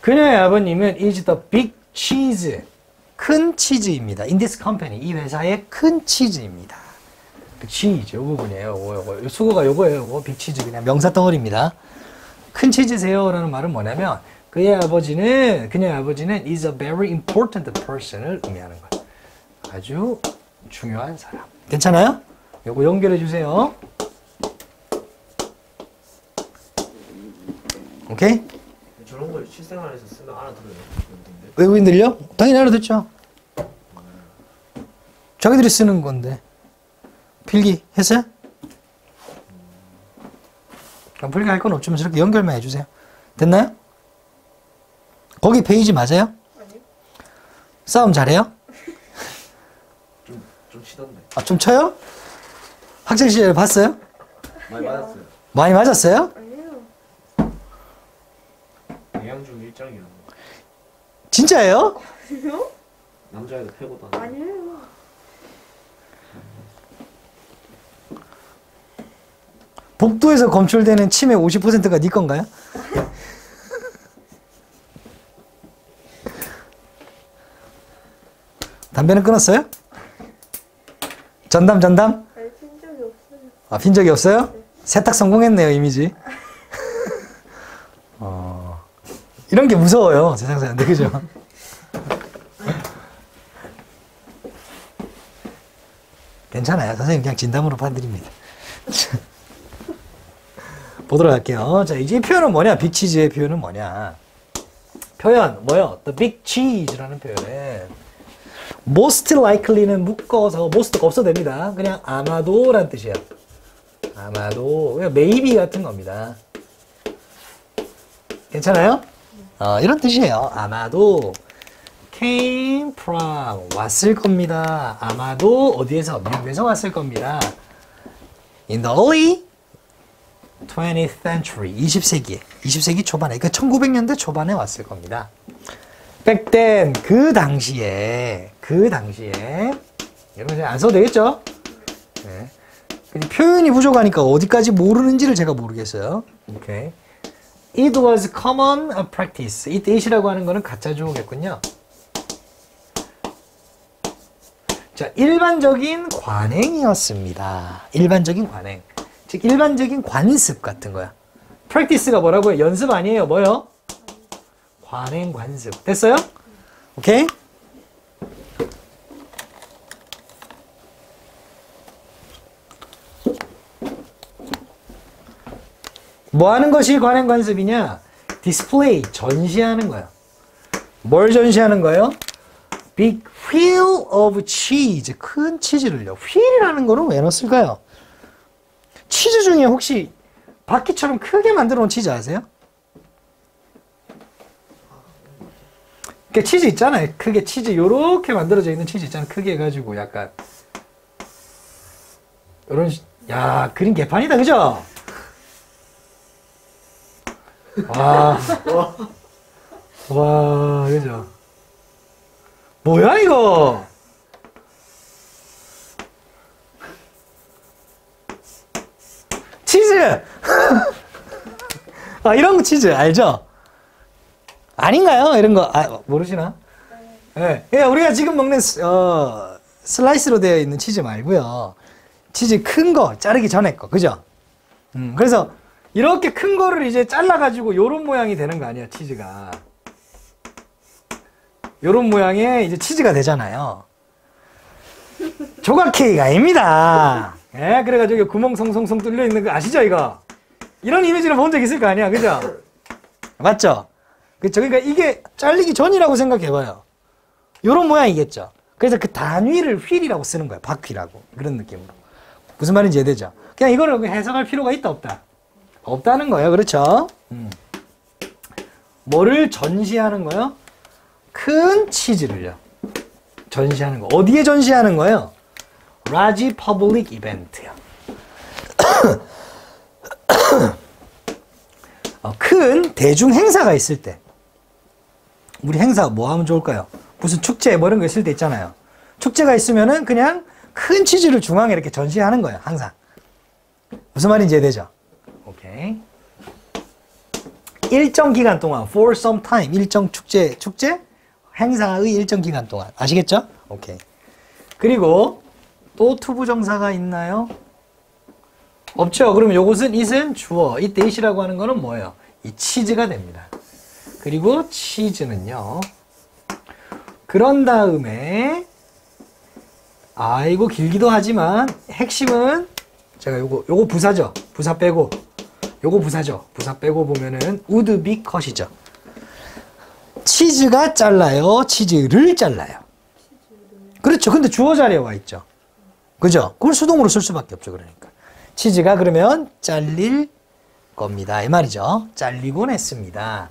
그녀의 아버님은 is the big cheese. 큰 치즈입니다. In this company. 이 회사의 큰 치즈입니다. big cheese. 요 부분이에요. 요거. 수거가 요거예요. 요거. big cheese. 그냥 명사 덩어리입니다. 큰 치즈세요. 라는 말은 뭐냐면, 그녀의 아버지는 is a very important person을 의미하는 거예요. 아주 중요한 사람. 괜찮아요? 요거 연결해 주세요. 오케이? 저런 걸 실생활에서 쓰면 알아들어요. 외국인들요? 당연히 알아듣죠. 자기들이 쓰는 건데. 필기 했어요? 그럼 필기 할 건 없지만 저렇게 연결만 해주세요. 됐나요? 거기 페이지 맞아요? 아니요. 싸움 잘해요? 좀 치던데. 아, 좀 쳐요? 학창 시절에 봤어요? 많이 맞았어요. 많이 맞았어요? 아니요. 영양중 일장이라고. 진짜예요? 아니요? 남자애도 패고 다녀. 아니에요. 복도에서 검출되는 침의 50%가 네 건가요? 담배는 끊었어요? 전담? 아니, 핀 적이 없어요. 아, 핀 적이 없어요? 세탁 성공했네요, 이미지. 이런 게 무서워요, 세상 사람들, 그죠? 괜찮아요. 선생님 그냥 진담으로 봐드립니다. 보도록 할게요. 자, 이제 이 표현은 뭐냐? 빅치즈의 표현은 뭐냐? 표현, 뭐요? The big cheese라는 표현은 most likely는 묶어서 most가 없어도 됩니다. 그냥 아마도라는 뜻이에요. 아마도, 그냥 maybe 같은 겁니다. 괜찮아요? 이런 뜻이에요. 아마도 came from 왔을 겁니다. 아마도 어디에서? 미국에서 왔을 겁니다. In the early 20th century, 20세기 초반에, 그 1900년대 초반에 왔을 겁니다. Back then, 그 당시에, 여러분 안 써도 되겠죠? 네. 근데 표현이 부족하니까 어디까지 모르는지를 제가 모르겠어요. 오케이. It was common practice. it이라고 하는 거는 가짜 주어겠군요. 자, 일반적인 관행이었습니다. 일반적인 관행. 즉, 일반적인 관습 같은 거야. practice가 뭐라고요? 연습 아니에요. 뭐요? 관행, 관습. 됐어요? 오케이? 뭐 하는 것이 관행, 관습이냐? display, 전시하는 거야. 뭘 전시하는 거예요? big wheel of cheese. 큰 치즈를요. wheel이라는 거는 왜 넣었을까요? 치즈 중에 혹시 바퀴처럼 크게 만들어 놓은 치즈 아세요? 그 치즈 있잖아요. 크게 치즈 요렇게 만들어져 있는 치즈 있잖아요. 크게 해가지고 약간 요런 야, 그림 개판이다. 그죠? 와, 그죠? 뭐야 이거? 치즈! 이런 거 치즈 알죠? 아닌가요? 이런 거 모르시나? 네. 예, 우리가 지금 먹는 슬라이스로 되어 있는 치즈 말고요. 치즈 큰 거 자르기 전에 거, 그죠? 그래서 이렇게 큰 거를 이제 잘라가지고 요런 모양이 되는 거 아니야, 치즈가. 요런 모양의 이제 치즈가 되잖아요. 조각 케이크가 아닙니다. 예, 그래가지고 구멍 송송송 뚫려 있는 거 아시죠, 이거? 이런 이미지를 본 적 있을 거 아니야, 그죠? 맞죠? 그쵸? 그러니까 이게 잘리기 전이라고 생각해봐요. 요런 모양이겠죠? 그래서 그 단위를 휠이라고 쓰는 거야, 바퀴라고. 그런 느낌으로. 무슨 말인지 이해되죠? 그냥 이거를 해석할 필요가 있다, 없다? 없다는 거예요, 그렇죠? 뭐를 전시하는 거예요? 큰 치즈를요. 전시하는 거. 어디에 전시하는 거예요? large public event요. 큰 대중 행사가 있을 때. 우리 행사 뭐 하면 좋을까요? 무슨 축제 뭐 이런 거 있을 때 있잖아요. 축제가 있으면은 그냥 큰 치즈를 중앙에 이렇게 전시하는 거예요, 항상. 무슨 말인지 이해되죠? 오케이. 일정 기간 동안, for some time, 일정 축제 행사의 일정 기간 동안. 아시겠죠? 오케이. 그리고 또 투부정사가 있나요? 없죠. 그러면 요것은 it은 주어, it it이라고 하는 거는 뭐예요? 이 치즈가 됩니다. 그리고 치즈는요. 그런 다음에 이거 길기도 하지만 핵심은 제가 요거 부사죠. 부사 빼고 요거 부사죠. 부사 빼고 보면은 would be cut이죠. 치즈가 잘라요. 치즈를 잘라요. 그렇죠. 근데 주어 자리에 와 있죠. 그죠? 그걸 수동으로 쓸 수밖에 없죠. 그러니까 치즈가 그러면 잘릴 겁니다. 이 말이죠. 잘리곤 했습니다.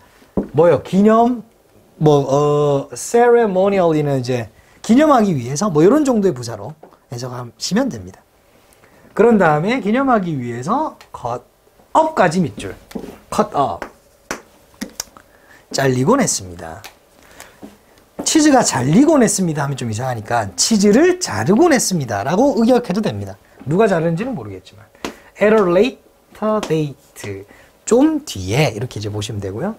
뭐요? 기념 ceremonial이는 이제 기념하기 위해서 뭐 이런 정도의 부사로 해석하시면 됩니다. 그런 다음에 기념하기 위해서 cut up까지 밑줄. cut up. 잘리곤 했습니다. 치즈가 잘리곤 했습니다 하면 좀 이상하니까 치즈를 자르곤 했습니다 라고 의역해도 됩니다. 누가 자르는지는 모르겠지만 at a later date 좀 뒤에 이렇게 이제 보시면 되고요.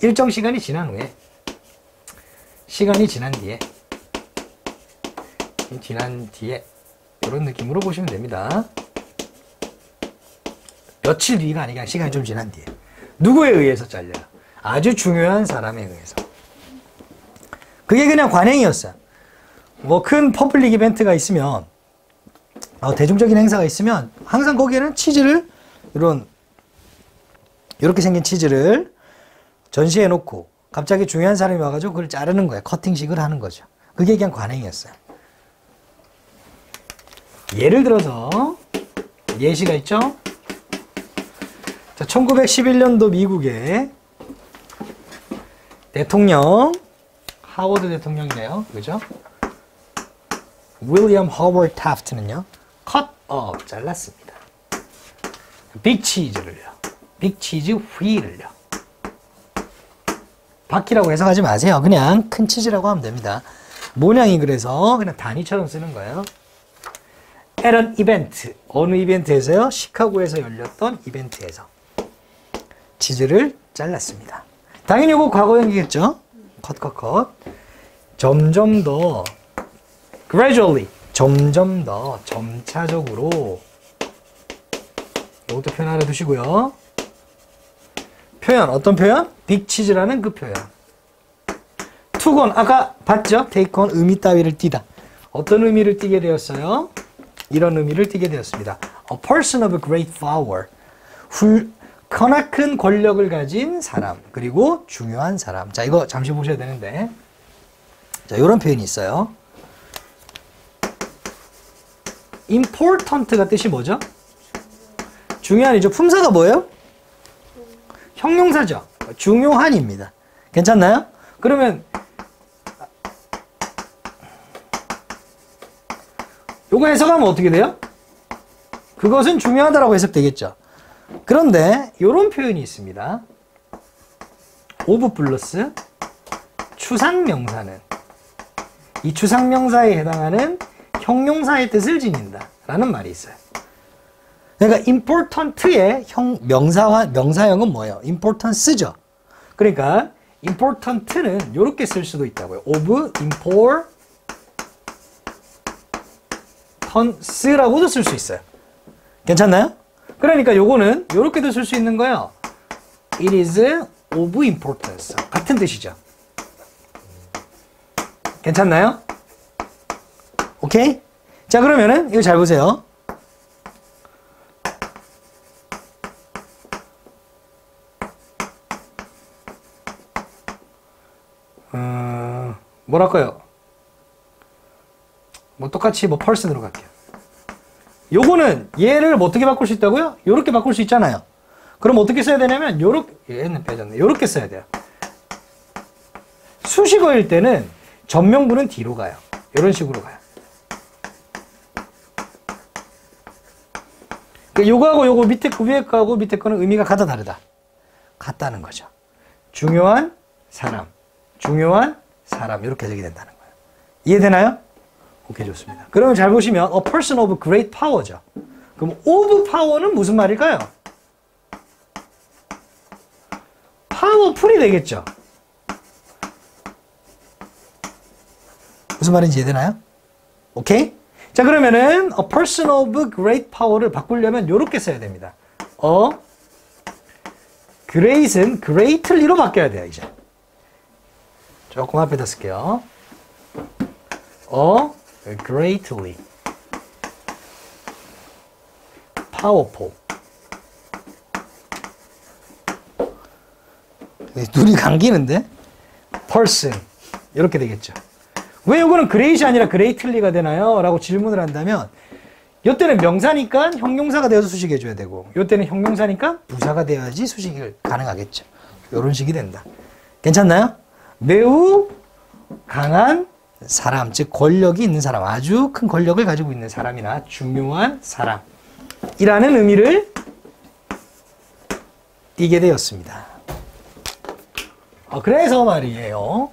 일정 시간이 지난 후에 시간이 지난 뒤에 이런 느낌으로 보시면 됩니다. 며칠 뒤가 아니라 시간이 좀 지난 뒤에 누구에 의해서 잘려요? 아주 중요한 사람에 의해서. 그게 그냥 관행이었어요. 뭐 큰 퍼블릭 이벤트가 있으면 대중적인 행사가 있으면 항상 거기에는 치즈를 이렇게 생긴 치즈를 전시해 놓고 갑자기 중요한 사람이 와가지고 그걸 자르는 거예요. 커팅식을 하는 거죠. 그게 그냥 관행이었어요. 예를 들어서 예시가 있죠. 자, 1911년도 미국의 대통령 하워드 대통령이네요. 그죠? 윌리엄 허버드 타프트는요. cut off 잘랐습니다. 빅 치즈를요. 빅 치즈 휠을요. 바퀴라고 해석하지 마세요. 그냥 큰 치즈라고 하면 됩니다. 모양이 그래서 그냥 단위처럼 쓰는 거예요. at an event. 어느 이벤트에서요? 시카고에서 열렸던 이벤트에서 치즈를 잘랐습니다. 당연히 이거 과거형이겠죠? 컷. 점점 더 gradually 점점 더 점차적으로 이것도 표현 알아두시고요. 표현 어떤 표현? 빅치즈라는 그 표현. 투건 아까 봤죠? 테이크온 의미 따위를 띠다. 어떤 의미를 띠게 되었어요? 이런 의미를 띠게 되었습니다. A person of a great power. 크나큰 권력을 가진 사람, 그리고 중요한 사람. 자, 이거 잠시 보셔야 되는데. 자, 이런 표현이 있어요. important가 뜻이 뭐죠? 중요한이죠. 품사가 뭐예요? 형용사죠. 중요한입니다. 괜찮나요? 그러면 요거 해석하면 어떻게 돼요? 그것은 중요하다라고 해석되겠죠. 그런데 이런 표현이 있습니다. of 플러스 추상명사는 이 추상명사에 해당하는 형용사의 뜻을 지닌다 라는 말이 있어요. 그러니까 important의 명사형은 뭐예요? importance죠. 그러니까 important는 이렇게 쓸 수도 있다고요. of importance라고도 쓸 수 있어요. 괜찮나요? 그러니까 요거는 요렇게도 쓸 수 있는 거예요. It is of importance. 같은 뜻이죠. 괜찮나요? 오케이? 자, 그러면은 이거 잘 보세요. 뭐랄까요? 뭐 똑같이 뭐 person으로 갈게요. 요거는 얘를 어떻게 바꿀 수 있다고요? 요렇게 바꿀 수 있잖아요. 그럼 어떻게 써야 되냐면 요렇게 얘는 빼졌네. 요렇게 써야 돼요. 수식어일 때는 전명구는 뒤로 가요. 요런 식으로 가요. 요거하고 요거 밑에 그 위에 거하고 밑에 거는 의미가 같다 다르다. 같다는 거죠. 중요한 사람 이렇게 해석이 된다는 거예요. 이해되나요? 오케이, 좋습니다. 그러면 잘 보시면 a person of great power죠. 그럼 of power는 무슨 말일까요? 파워풀이 되겠죠. 무슨 말인지 이해되나요? 오케이? 자, 그러면은 a person of great power를 바꾸려면 이렇게 써야 됩니다. great은 greatly로 바뀌어야 돼요, 이제. 조금 앞에다 쓸게요. greatly powerful. 눈이 감기는데? person 이렇게 되겠죠. 왜 이거는 great이 아니라 greatly가 되나요? 라고 질문을 한다면 이때는 명사니까 형용사가 되어서 수식해 줘야 되고 이때는 형용사니까 부사가 되어야지 수식이 가능하겠죠. 이런 식이 된다. 괜찮나요? 매우 강한 사람, 즉 권력이 있는 사람, 아주 큰 권력을 가지고 있는 사람이나 중요한 사람이라는 의미를 띠게 되었습니다. 그래서 말이에요.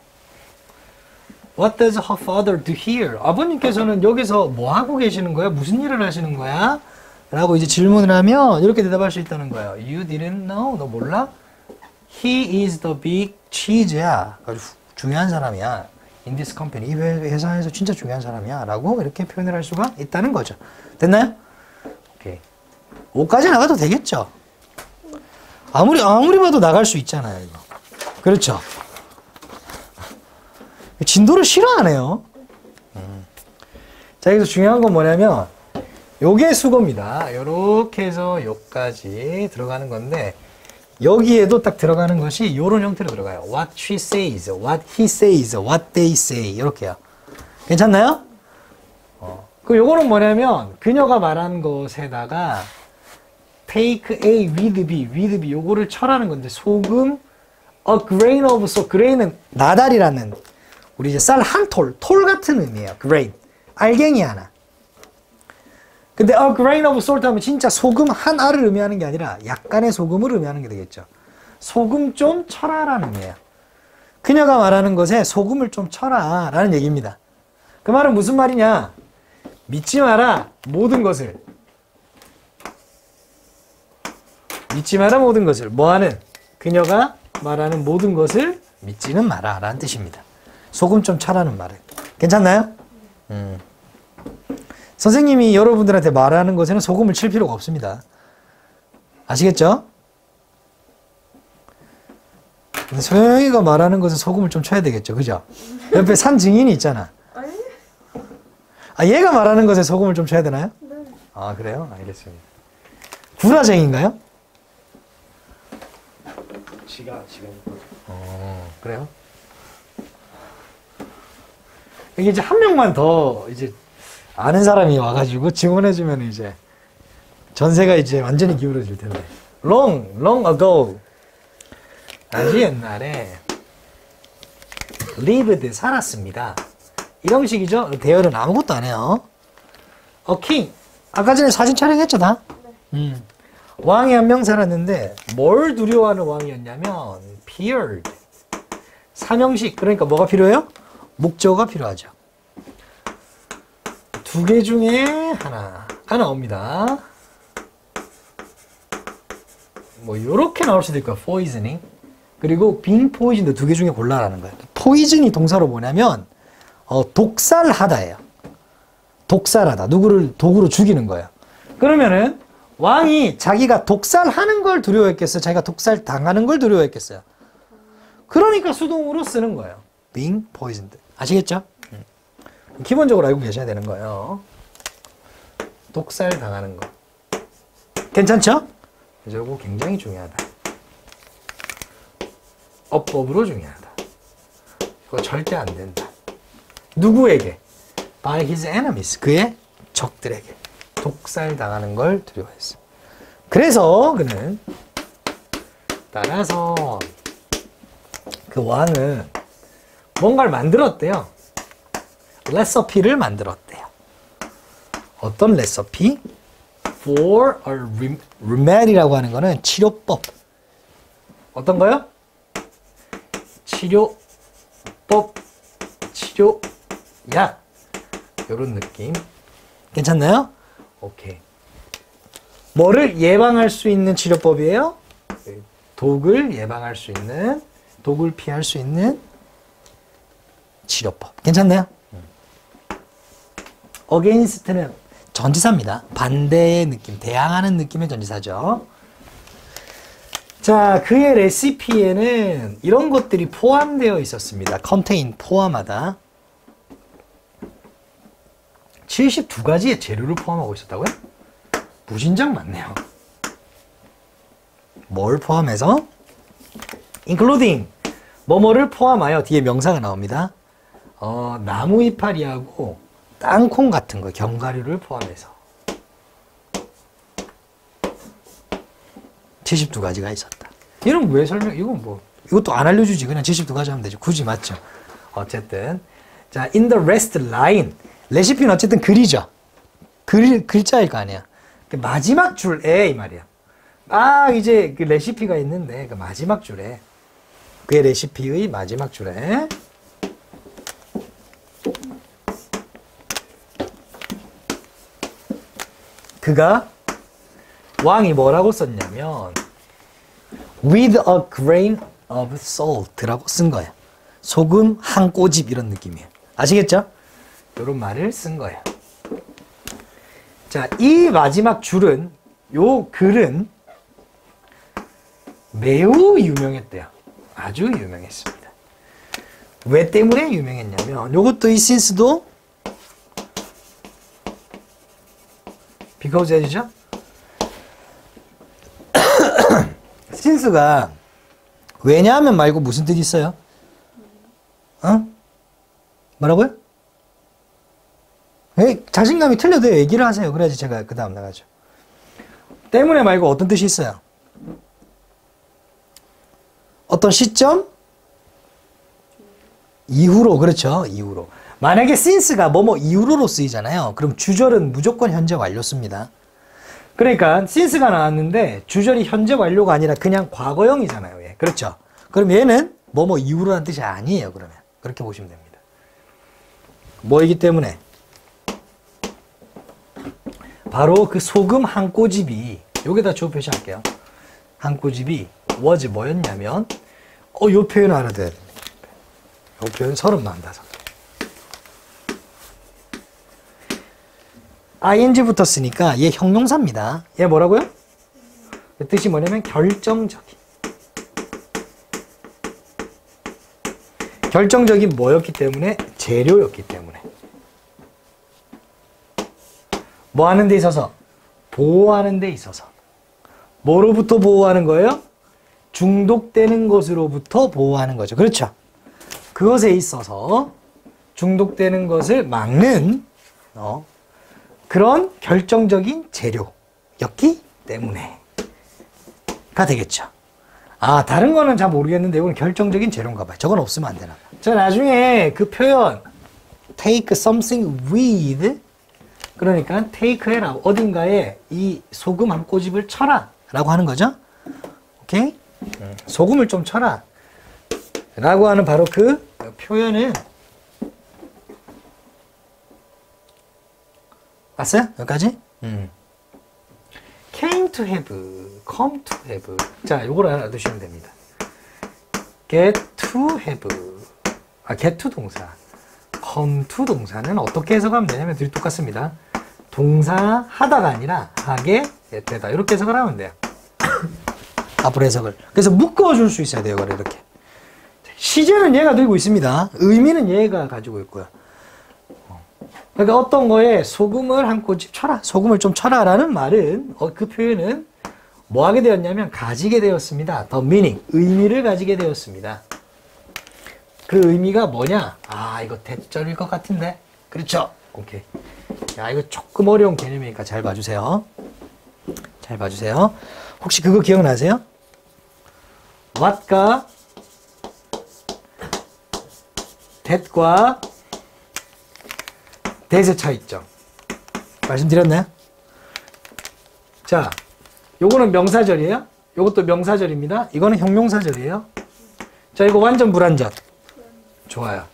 What does her father do here? 아버님께서는 여기서 뭐 하고 계시는 거야? 무슨 일을 하시는 거야? 라고 이제 질문을 하면 이렇게 대답할 수 있다는 거예요. You didn't know? 너 몰라? He is the big cheese야. 아주 중요한 사람이야. In this company. 이 회사에서 진짜 중요한 사람이야. 라고 이렇게 표현을 할 수가 있다는 거죠. 됐나요? 오케이. 5까지 나가도 되겠죠? 아무리 봐도 나갈 수 있잖아요, 이거. 그렇죠? 진도를 싫어하네요. 자, 여기서 중요한 건 뭐냐면 요게 수거입니다. 요렇게 해서 요까지 들어가는 건데 여기에도 딱 들어가는 것이 요런 형태로 들어가요. What she says, what he says, what they say 이렇게요. 괜찮나요? 그 요거는 뭐냐면 그녀가 말한 것에다가 take A with B 요거를 철하는 건데 소금 a grain of salt. grain은 나달이라는 우리 이제 쌀 한 톨 같은 의미예요. grain. 알갱이 하나. 근데 a grain of salt 하면 진짜 소금 한 알을 의미하는 게 아니라 약간의 소금을 의미하는 게 되겠죠. 소금 좀 쳐라라는 의미예요. 그녀가 말하는 것에 소금을 좀 쳐라라는 얘기입니다. 그 말은 무슨 말이냐? 믿지 마라 모든 것을. 믿지 마라 모든 것을. 뭐하는? 그녀가 말하는 모든 것을 믿지는 마라 라는 뜻입니다. 소금 좀 차라는 말은. 괜찮나요? 선생님이 여러분들한테 말하는 것에는 소금을 칠 필요가 없습니다. 아시겠죠? 근데 소영이가 말하는 것은 소금을 좀 쳐야 되겠죠. 그죠? 옆에 산 증인이 있잖아. 얘가 말하는 것에 소금을 좀 쳐야 되나요? 네. 아, 그래요? 알겠습니다. 구라쟁인가요? 지가 그래요? 이게 이제 한 명만 더 이제 아는 사람이 와가지고 지원해주면 이제 전세가 이제 완전히 기울어질 텐데. Long ago. 아주 옛날에 lived 살았습니다. 이런 식이죠. 대열은 아무것도 안 해요. A king. 아까 전에 사진 촬영했죠, 다? 네. 왕이 한 명 살았는데 뭘 두려워하는 왕이었냐면 feared. 삼형식. 그러니까 뭐가 필요해요? 목적어가 필요하죠. 두 개 중에 하나가 나옵니다. 뭐 요렇게 나올 수도 있고 poisoning 그리고 being poisoned 두 개 중에 골라라는 거예요. poison이 동사로 뭐냐면 독살하다예요. 독살하다. 누구를 도구로 죽이는 거예요. 그러면은 왕이 자기가 독살하는 걸 두려워했겠어요? 자기가 독살 당하는 걸 두려워했겠어요? 그러니까 수동으로 쓰는 거예요. being poisoned. 아시겠죠? 기본적으로 알고 계셔야 되는 거예요. 독살 당하는 거. 괜찮죠? 이거 굉장히 중요하다. 어법으로 중요하다. 이거 절대 안 된다. 누구에게? By his enemies. 그의 적들에게. 독살 당하는 걸 두려워했어. 그래서 그는 따라서 그 왕은 뭔가를 만들었대요. 레시피를 만들었대요. 어떤 레시피? For a remedy라고 하는 거는 치료법. 어떤 거요? 치료법, 치료약. 이런 느낌. 괜찮나요? 오케이. 뭐를 예방할 수 있는 치료법이에요? 독을 예방할 수 있는, 독을 피할 수 있는 치료법. 괜찮나요? against는 전치사입니다. 반대의 느낌, 대항하는 느낌의 전치사죠. 자, 그의 레시피에는 이런 것들이 포함되어 있었습니다. contain, 포함하다. 72가지의 재료를 포함하고 있었다고요? 무진장 많네요. 뭘 포함해서? including, 뭐뭐를 포함하여, 뒤에 명사가 나옵니다. 나무 이파리하고 땅콩 같은 거, 견과류를 포함해서 72가지가 있었다. 이런 왜 설명, 이건 뭐, 이것도 안 알려주지. 그냥 72가지 하면 되지. 굳이 맞죠? 어쨌든. 자, in the rest line. 레시피는 어쨌든 글이죠. 글자일 거 아니야. 그 마지막 줄에 이 말이야. 이제 그 레시피가 있는데, 그 마지막 줄에. 그의 레시피의 마지막 줄에. 그가 왕이 뭐라고 썼냐면 with a grain of salt라고 쓴 거예요. 소금 한 꼬집 이런 느낌이에요. 아시겠죠? 이런 말을 쓴 거예요. 자, 이 마지막 줄은, 요 글은 매우 유명했대요. 아주 유명했습니다. 왜 때문에 유명했냐면 요것도 이 since도 because 해주죠? since가 왜냐하면 말고 무슨 뜻이 있어요? 뭐라고요? 자신감이 틀려도 얘기를 하세요. 그래야지 제가 그 다음 나가죠. 때문에 말고 어떤 뜻이 있어요? 어떤 시점? 이후로, 그렇죠. 이후로. 만약에 since가 뭐뭐 이후로로 쓰이잖아요. 그럼 주절은 무조건 현재 완료 씁니다. 그러니까 since가 나왔는데 주절이 현재 완료가 아니라 그냥 과거형이잖아요. 얘. 그렇죠. 그럼 얘는 뭐뭐 이후로라는 뜻이 아니에요. 그러면 그렇게 보시면 됩니다. 뭐이기 때문에? 바로 그 소금 한 꼬집이, 여기다 주어 표시할게요. 한 꼬집이 was 뭐였냐면, 요 표현을 알아둬야 됩니다. 요 표현 35. ing 붙었으니까 얘 형용사입니다. 얘 뭐라고요? 그 뜻이 뭐냐면 결정적인. 결정적인 뭐였기 때문에? 재료였기 때문에. 뭐 하는 데 있어서? 보호하는 데 있어서. 뭐로부터 보호하는 거예요? 중독되는 것으로부터 보호하는 거죠. 그렇죠? 그것에 있어서 중독되는 것을 막는 그런 결정적인 재료였기 때문에 가 되겠죠. 다른 거는 잘 모르겠는데 이건 결정적인 재료인가 봐요. 저건 없으면 안 되나 봐요. 자, 나중에 그 표현 take something with, 그러니까 take 해라. 어딘가에 이 소금 한 꼬집을 쳐라 라고 하는 거죠. 오케이? 소금을 좀 쳐라 라고 하는 바로 그 표현은, 봤어요? 여기까지? came to have, come to have. 자, 요걸 알아두시면 됩니다. get to have. get to 동사. come to 동사는 어떻게 해석하면 되냐면 둘이 똑같습니다. 동사 하다가 아니라 하게 되다. 이렇게 해석을 하면 돼요. 앞으로 해석을. 그래서 묶어줄 수 있어야 돼요. 이렇게. 시제는 얘가 들고 있습니다. 의미는 얘가 가지고 있고요. 그러니까 어떤 거에 소금을 한 꼬집 쳐라, 소금을 좀 쳐라 라는 말은, 그 표현은 뭐 하게 되었냐면 가지게 되었습니다. the meaning, 의미를 가지게 되었습니다. 그 의미가 뭐냐? 이거 대절일 것 같은데. 그렇죠? 오케이. 야, 이거 조금 어려운 개념이니까 잘 봐주세요. 잘 봐주세요. 혹시 그거 기억나세요? what과 that과 that의 차이점 말씀드렸나요? 자, 요거는 명사절이에요. 요것도 명사절입니다. 이거는 형용사절이에요. 자, 이거 완전 불완전. 좋아요.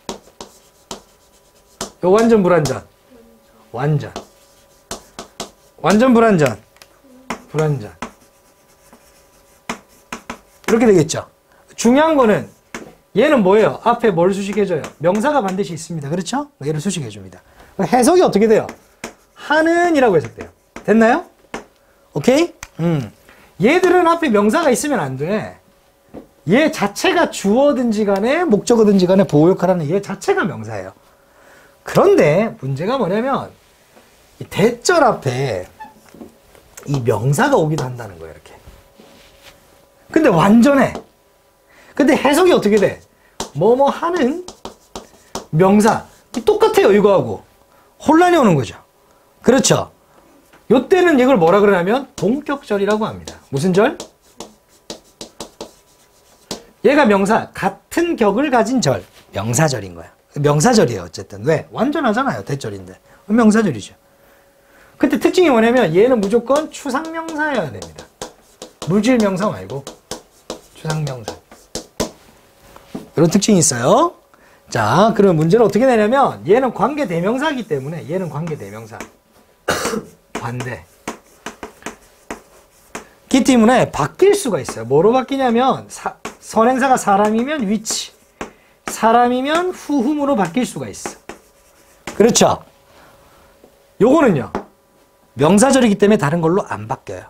요 완전 불완전. 완전. 완전 불완전. 불완전. 이렇게 되겠죠. 중요한 거는 얘는 뭐예요? 앞에 뭘 수식해줘요? 명사가 반드시 있습니다. 그렇죠? 얘를 수식해줍니다. 해석이 어떻게 돼요? 하는 이라고 해석돼요. 됐나요? 오케이? 얘들은 앞에 명사가 있으면 안 돼. 얘 자체가 주어든지 간에 목적어든지 간에 보호 역할을 하는 얘 자체가 명사예요. 그런데 문제가 뭐냐면 이 대절 앞에 이 명사가 오기도 한다는 거예요. 이렇게. 근데 완전해. 근데 해석이 어떻게 돼? 뭐뭐 하는 명사. 똑같아요. 이거하고. 혼란이 오는 거죠. 그렇죠. 요때는 이걸 뭐라 그러냐면 동격절이라고 합니다. 무슨 절? 얘가 명사, 같은 격을 가진 절. 명사절인 거야. 명사절이에요. 어쨌든. 왜? 완전하잖아요. 대절인데. 명사절이죠. 근데 특징이 뭐냐면 얘는 무조건 추상명사여야 됩니다. 물질명사 말고 추상명사. 이런 특징이 있어요. 자, 그럼 문제는 어떻게 되냐면 얘는 관계대명사이기 때문에 얘는 관계대명사. 관대. 기 때문에 바뀔 수가 있어요. 뭐로 바뀌냐면 선행사가 사람이면 위치, 사람이면 후음으로 바뀔 수가 있어. 그렇죠? 요거는요. 명사절이기 때문에 다른 걸로 안 바뀌어요.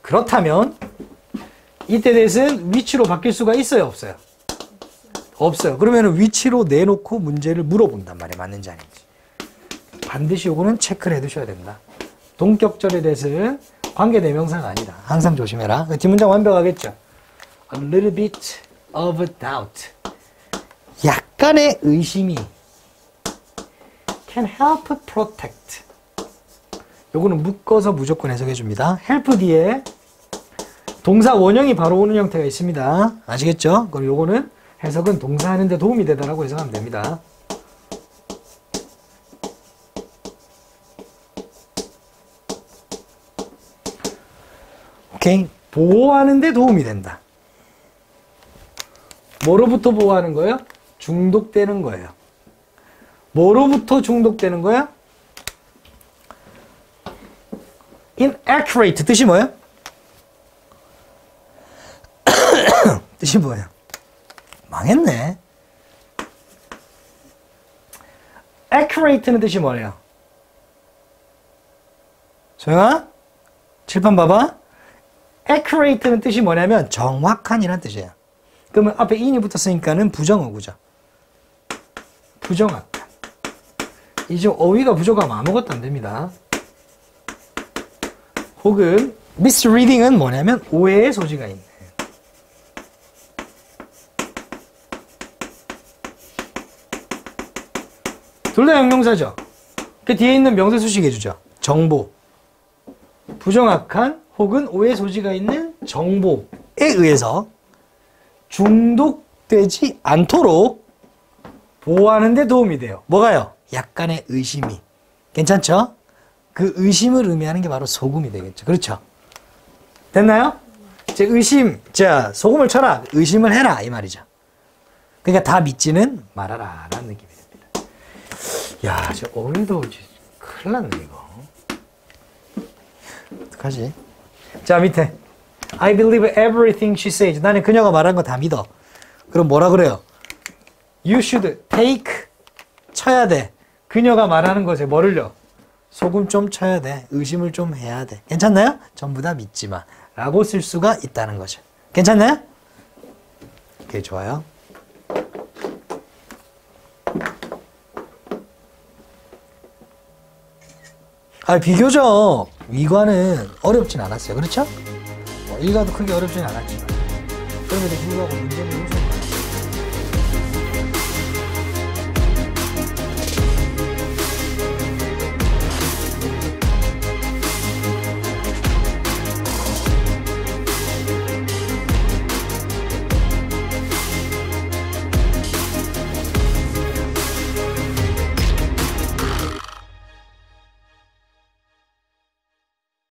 그렇다면 이때 대신 위치로 바뀔 수가 있어요? 없어요? 없어요. 그러면 위치로 내놓고 문제를 물어본단 말이에요. 맞는지 아닌지. 반드시 요거는 체크를 해두셔야 된다. 동격절에 대해서는 관계대명사가 아니다. 항상 조심해라. 뒷문장 완벽하겠죠? A little bit of a doubt. 약간의 의심이 can help protect. 요거는 묶어서 무조건 해석해 줍니다. help 뒤에 동사 원형이 바로 오는 형태가 있습니다. 아시겠죠? 그럼 요거는 해석은 동사 하는데 도움이 되다라고 해석하면 됩니다. 오케이. 보호하는데 도움이 된다. 뭐로부터 보호하는 거예요? 중독되는 거예요. 뭐로부터 중독되는 거야? inaccurate 뜻이 뭐예요? 뜻이 뭐예요? 망했네. accurate는 뜻이 뭐예요? 소영아? 칠판 봐봐. accurate는 뜻이 뭐냐면 정확한이라는 뜻이에요. 그러면 앞에 in이 붙었으니까는 부정어구죠. 부정확한. 이제 어휘가 부족하면 아무것도 안 됩니다. 혹은 misreading은 뭐냐면 오해의 소지가 있네. 둘 다 형용사죠. 그 뒤에 있는 명사 수식해주죠. 정보. 부정확한 혹은 오해 소지가 있는 정보에 의해서 중독되지 않도록 보호하는 데 도움이 돼요. 뭐가요? 약간의 의심이. 괜찮죠? 그 의심을 의미하는 게 바로 소금이 되겠죠. 그렇죠? 됐나요? 제 의심, 자, 소금을 쳐라. 의심을 해라. 이 말이죠. 그러니까 다 믿지는 말아라. 라는 느낌이 됩니다. 야, 저 오늘도 큰일 났네, 이거. 어떡하지? 자, 밑에. I believe everything she says. 나는 그녀가 말한 거 다 믿어. 그럼 뭐라 그래요? You should take. 쳐야 돼. 그녀가 말하는 것에 뭐를요? 소금 좀 쳐야 돼. 의심을 좀 해야 돼. 괜찮나요? 전부 다 믿지 마. 라고 쓸 수가 있다는 거죠. 괜찮나요? 오케이, 좋아요. 비교적 위과는 어렵진 않았어요. 그렇죠? 일과도 크게 어렵진 않았지만 그럼에도 불구하고 문제는 요즘